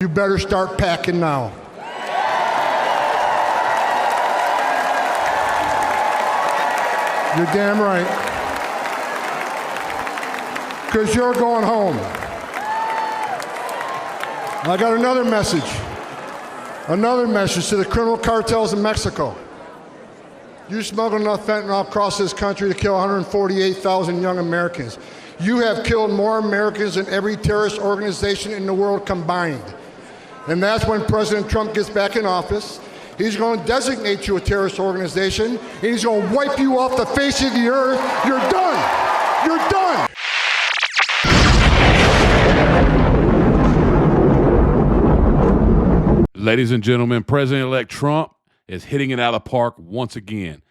You better start packing now. You're damn right. Because you're going home. I got another message. Another message to the criminal cartels in Mexico. You smuggled enough fentanyl across this country to kill 148,000 young Americans. You have killed more Americans than every terrorist organization in the world combined. And that's when President Trump gets back in office. He's going to designate you a terrorist organization, and he's going to wipe you off the face of the earth. You're done. You're done. Ladies and gentlemen, President-elect Trump is hitting it out of the park once again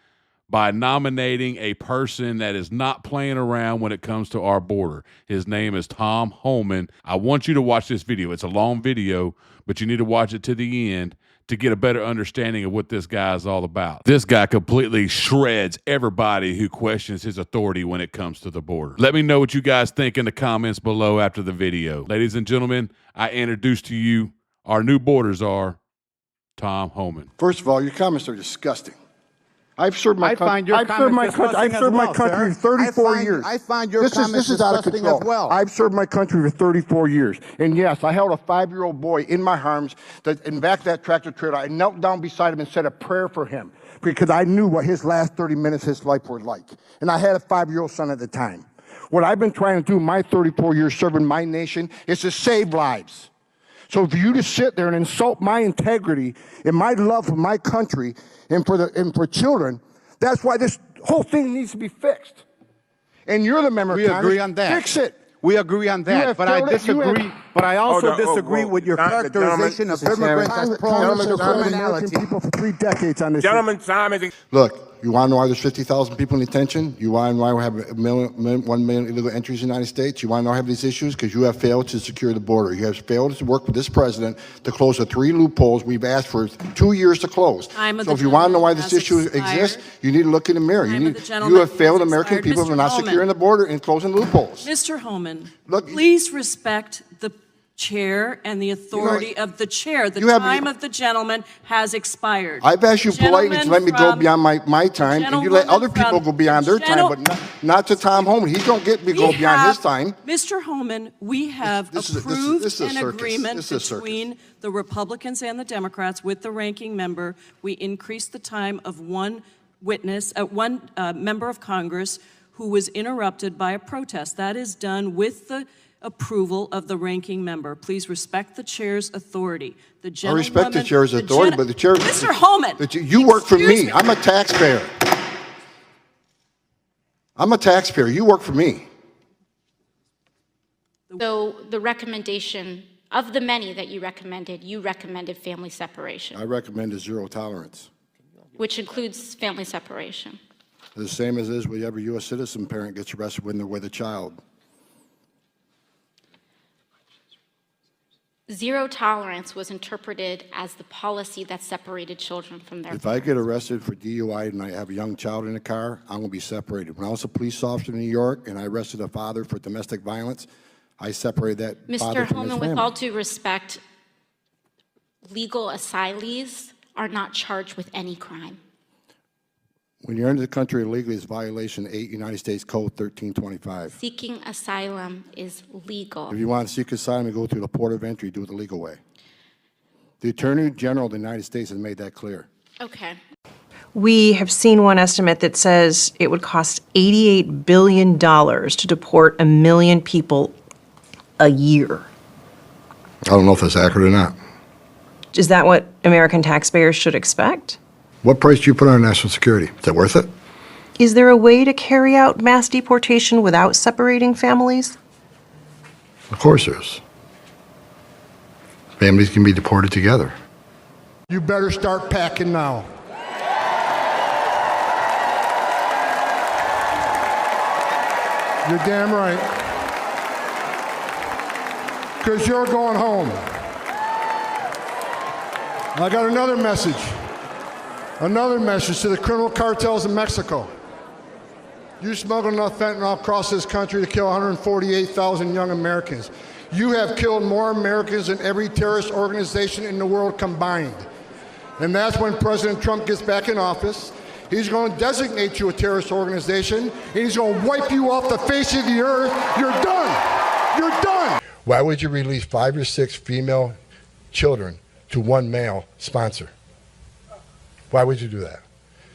by nominating a person that is not playing around when it comes to our border. His name is Tom Homan. I want you to watch this video. It's a long video, but you need to watch it to the end to get a better understanding of what this guy is all about. This guy completely shreds everybody who questions his authority when it comes to the border. Let me know what you guys think in the comments below after the video. Ladies and gentlemen, I introduce to you our new border czar, Tom Homan. First of all, your comments are disgusting. I've served my country. I've served my country for 34 years. I find your comments disgusting as well. I've served my country for 34 years. And yes, I held a 5-year-old boy in my arms that in back of that tractor trailer. I knelt down beside him and said a prayer for him because I knew what his last 30 minutes of his life were like. And I had a 5-year-old son at the time. What I've been trying to do my 34 years serving my nation is to save lives. So for you to sit there and insult my integrity and my love for my country and for children, that's why this whole thing needs to be fixed. And you're the member of Congress. We agree on that. Fix it. We agree on that, but I disagree. But I also disagree with your characterization of immigrants as criminality. People for 3 decades on this. Gentlemen, time is. Look, you want to know why there's 50,000 people in detention? You want to know why we have 1 million illegal entries in the United States? You want to know why we have these issues? Because you have failed to secure the border. You have failed to work with this president to close the 3 loopholes we've asked for 2 years to close. So if you want to know why this issue exists, you need to look in the mirror. You have failed American people for not securing the border and closing loopholes. Mr. Homan, please respect the chair and the authority of the chair. The time of the gentleman has expired. I've asked you politely to let me go beyond my time, and you let other people go beyond their time, but not to Tom Homan. He don't get me go beyond his time. Mr. Homan, we have approved an agreement between the Republicans and the Democrats with the ranking member. We increased the time of one member of Congress who was interrupted by a protest. That is done with the approval of the ranking member. Please respect the chair's authority. I respect the chair's authority, but the chair... Mr. Homan! You work for me. I'm a taxpayer. I'm a taxpayer. You work for me. So the recommendation, of the many that you recommended family separation. I recommended zero tolerance. Which includes family separation. The same as is with every U.S. citizen parent gets arrested when they're with a child. Zero tolerance was interpreted as the policy that separated children from their parents. If I get arrested for DUI and I have a young child in the car, I'm going to be separated. When I was a police officer in New York and I arrested a father for domestic violence, I separated that father from his family. Mr. Homan, with all due respect, legal asylees are not charged with any crime. When you're into the country illegally, it's violation 8 United States Code 1325. Seeking asylum is legal. If you want to seek asylum, you go through the port of entry, do it the legal way. The Attorney General of the United States has made that clear. Okay. We have seen one estimate that says it would cost $88 billion to deport 1 million people a year. I don't know if that's accurate or not. Is that what American taxpayers should expect? What price do you put on national security? Is that worth it? Is there a way to carry out mass deportation without separating families? Of course there is. Families can be deported together. You better start packing now. You're damn right. Because you're going home. I got another message. Another message to the criminal cartels in Mexico. You smuggled enough fentanyl across this country to kill 148,000 young Americans. You have killed more Americans than every terrorist organization in the world combined. And that's when President Trump gets back in office. He's going to designate you a terrorist organization, and he's going to wipe you off the face of the earth. You're done. You're done. Why would you release 5 or 6 female children to one male sponsor? Why would you do that?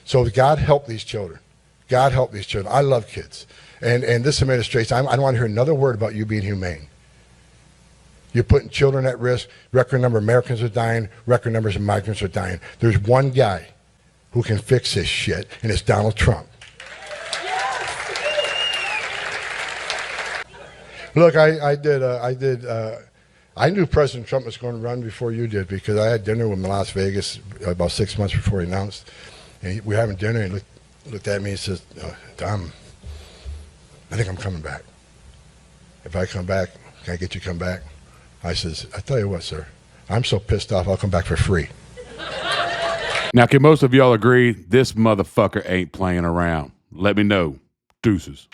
So God help these children. God help these children. I love kids. And this administration, I don't want to hear another word about you being humane. You're putting children at risk. Record number of Americans are dying. Record numbers of migrants are dying. There's one guy who can fix this shit, and it's Donald Trump. Look, I knew President Trump was going to run before you did, because I had dinner with him in Las Vegas about 6 months before he announced. And we were having dinner, and he looked at me and says, Tom, I think I'm coming back. If I come back, can I get you to come back? I says, I tell you what, sir, I'm so pissed off, I'll come back for free. Now, can most of y'all agree this motherfucker ain't playing around? Let me know. Deuces.